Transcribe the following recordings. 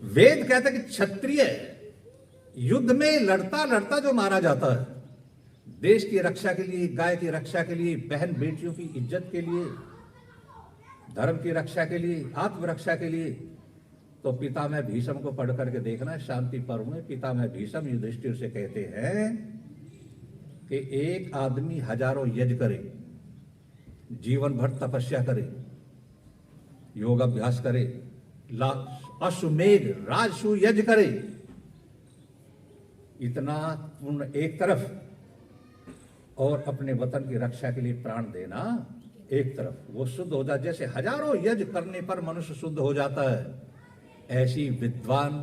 वेद कहता है कि क्षत्रिय युद्ध में लड़ता लड़ता जो मारा जाता है, देश की रक्षा के लिए, गाय की रक्षा के लिए, बहन बेटियों की इज्जत के लिए, धर्म की रक्षा के लिए, आत्मरक्षा के लिए, तो पितामह भीष्म को पढ़ करके देखना। शांति पर्व में पितामह भीष्म युधिष्ठिर से कहते हैं कि एक आदमी हजारों यज्ञ करे, जीवन भर तपस्या करे, योगाभ्यास करे, अश्वमेध राजसूय यज्ञ करे, इतना पुण्य एक तरफ, और अपने वतन की रक्षा के लिए प्राण देना एक तरफ, वो शुद्ध हो जाता। जैसे हजारों यज्ञ करने पर मनुष्य शुद्ध हो जाता है, ऐसी विद्वान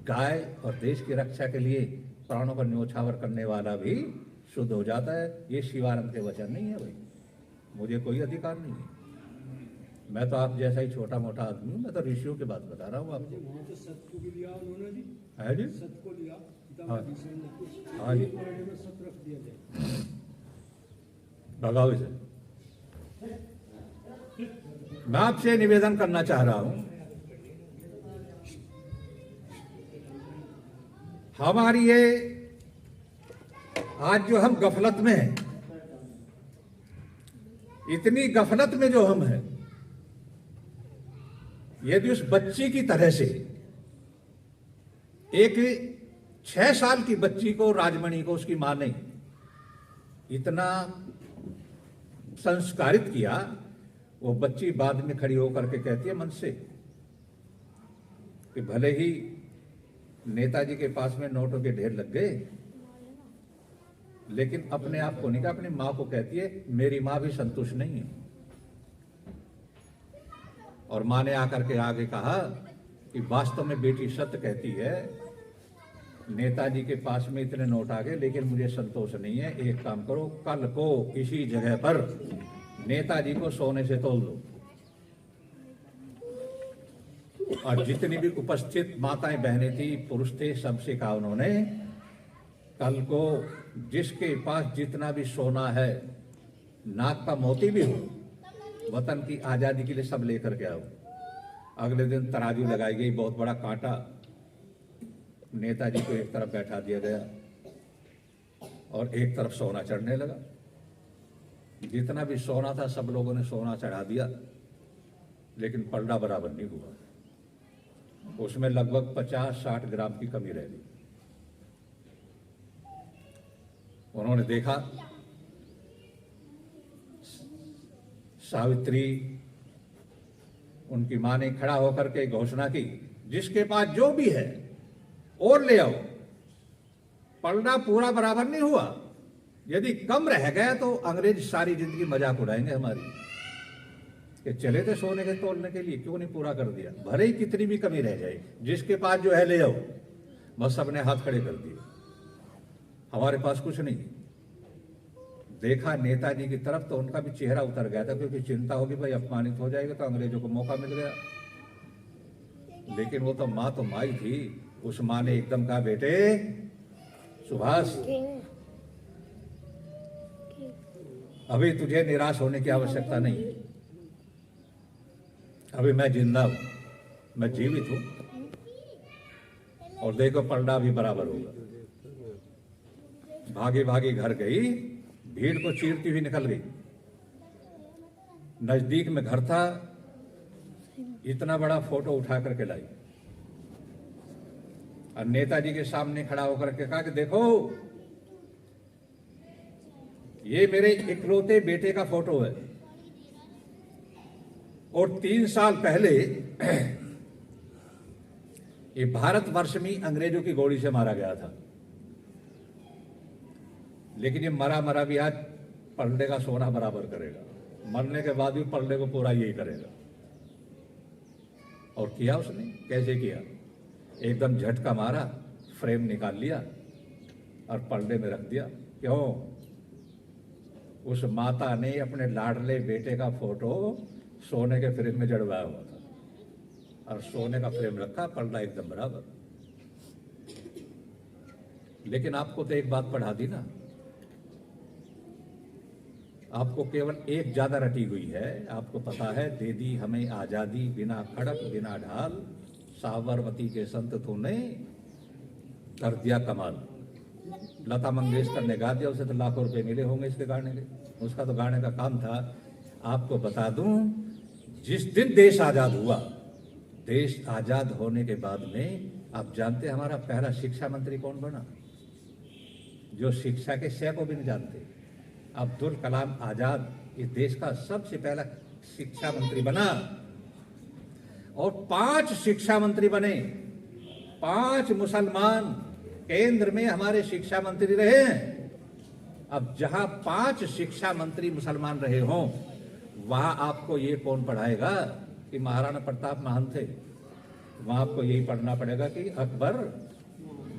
गाय और देश की रक्षा के लिए प्राणों का न्योछावर करने वाला भी शुद्ध हो जाता है। ये शिवानंद के वचन नहीं है भाई, मुझे कोई अधिकार नहीं है। मैं तो आप जैसा ही छोटा मोटा आदमी हूँ, मैं तो ऋषियों की बात बता रहा हूँ आपको। तो सत्य को भी लिया उन्होंने जी, है जी, सत्य को लिया, हाँ हाँ जी, में सत्य रख दिया जाए। भगाओ इसे। मैं आपसे निवेदन करना चाह रहा हूं, हमारी ये आज जो हम गफलत में हैं, इतनी गफलत में जो हम हैं, यदि उस बच्ची की तरह से एक 6 साल की बच्ची को, राजमणि को, उसकी मां ने इतना संस्कारित किया, वो बच्ची बाद में खड़ी होकर के कहती है मन से कि भले ही नेताजी के पास में नोटों के ढेर लग गए, लेकिन अपने आप को नहीं कहा, अपनी मां को कहती है मेरी मां भी संतुष्ट नहीं है। और मां ने आकर के आगे कहा कि वास्तव में बेटी सत्य कहती है, नेताजी के पास में इतने नोट आ गए, लेकिन मुझे संतोष नहीं है। एक काम करो, कल को इसी जगह पर नेताजी को सोने से तोल दो, और जितनी भी उपस्थित माताएं बहनें थी, पुरुष थे, सबसे कहा उन्होंने, कल को जिसके पास जितना भी सोना है, नाक का मोती भी हो, वतन की आजादी के लिए सब लेकर के आओ। अगले दिन तराजू लगाई गई, बहुत बड़ा कांटा, नेताजी को एक तरफ बैठा दिया गया और एक तरफ सोना चढ़ने लगा। जितना भी सोना था सब लोगों ने सोना चढ़ा दिया, लेकिन पलड़ा बराबर नहीं हुआ। उसमें लगभग 50-60 ग्राम की कमी रह गई। उन्होंने देखा, सावित्री, उनकी मां ने खड़ा होकर के घोषणा की, जिसके पास जो भी है और ले आओ। पलड़ा पूरा बराबर नहीं हुआ, यदि कम रह गया तो अंग्रेज सारी जिंदगी मजाक उड़ाएंगे हमारी कि चले थे सोने के तोलने के लिए, क्यों नहीं पूरा कर दिया। भले ही कितनी भी कमी रह जाए, जिसके पास जो है ले आओ। बस सबने हाथ खड़े कर दिए, हमारे पास कुछ नहीं। देखा नेताजी की तरफ तो उनका भी चेहरा उतर गया था, क्योंकि चिंता होगी भाई अपमानित हो जाएगा तो अंग्रेजों को मौका मिल गया। लेकिन वो तो माँ ही थी। उस माँ ने एकदम कहा, बेटे सुभाष, अभी तुझे निराश होने की आवश्यकता नहीं है। अभी मैं जिंदा हूं, मैं जीवित हूं, और देखो पलड़ा भी बराबर होगा। भागी भागी घर गई, भीड़ को चीरती हुई निकल गई। नजदीक में घर था, इतना बड़ा फोटो उठा करके लाई और नेताजी के सामने खड़ा होकर के कहा कि देखो, ये मेरे इकलौते बेटे का फोटो है, और 3 साल पहले ये भारतवर्ष में अंग्रेजों की गोली से मारा गया था। लेकिन ये मरा भी आज पलड़े का सोना बराबर करेगा, मरने के बाद भी पलड़े को पूरा यही करेगा। और किया उसने। कैसे किया? एकदम झटका मारा, फ्रेम निकाल लिया और पलड़े में रख दिया। क्यों? उस माता ने अपने लाडले बेटे का फोटो सोने के फ्रेम में जड़वाया हुआ था, और सोने का फ्रेम रखा, पलड़ा एकदम बराबर। लेकिन आपको तो एक बात पढ़ा दी ना, आपको केवल एक ज्यादा रटी हुई है। आपको पता है, दे दी हमें आजादी बिना खड़क बिना ढाल, साबरमती के संत तूने कर दिया कमाल। लता मंगेशकर ने गा दिया, उसे तो लाखों रुपए मिले होंगे इसके गाने के, उसका तो गाने का काम था। आपको बता दूं, जिस दिन देश आजाद हुआ, देश आजाद होने के बाद में आप जानते हैं हमारा पहला शिक्षा मंत्री कौन बना? जो शिक्षा के शय को भी नहीं जानते, अब्दुल कलाम आजाद इस देश का सबसे पहला शिक्षा मंत्री बना। और 5 शिक्षा मंत्री बने, 5 मुसलमान केंद्र में हमारे शिक्षा मंत्री रहे हैं। अब जहां 5 शिक्षा मंत्री मुसलमान रहे हों, वहां आपको ये कौन पढ़ाएगा कि महाराणा प्रताप महान थे? वहां आपको यही पढ़ना पड़ेगा कि अकबर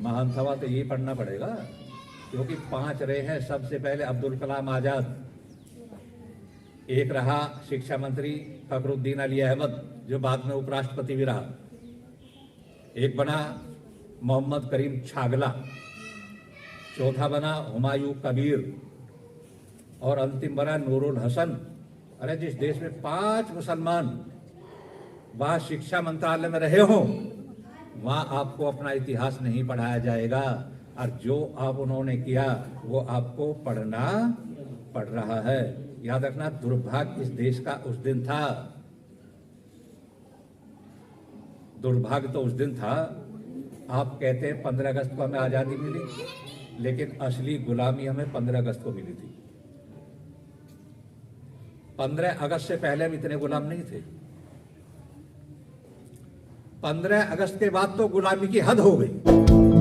महान था, तो यही पढ़ना पड़ेगा, क्योंकि 5 रहे हैं। सबसे पहले अब्दुल कलाम आजाद, एक रहा शिक्षा मंत्री फखरुद्दीन अली अहमद, जो बाद में उपराष्ट्रपति भी रहा। एक बना मोहम्मद करीम छागला, चौथा बना हुमायूं कबीर, और अंतिम बना नूरुल हसन। अरे जिस देश में 5 मुसलमान वहां शिक्षा मंत्रालय में रहे हों, वहां आपको अपना इतिहास नहीं पढ़ाया जाएगा। और जो अब उन्होंने किया वो आपको पढ़ना पड़ रहा है। याद रखना, दुर्भाग्य इस देश का उस दिन था, दुर्भाग्य तो उस दिन था। आप कहते हैं 15 अगस्त को हमें आजादी मिली, लेकिन असली गुलामी हमें 15 अगस्त को मिली थी। 15 अगस्त से पहले हम इतने गुलाम नहीं थे। 15 अगस्त के बाद तो गुलामी की हद हो गई।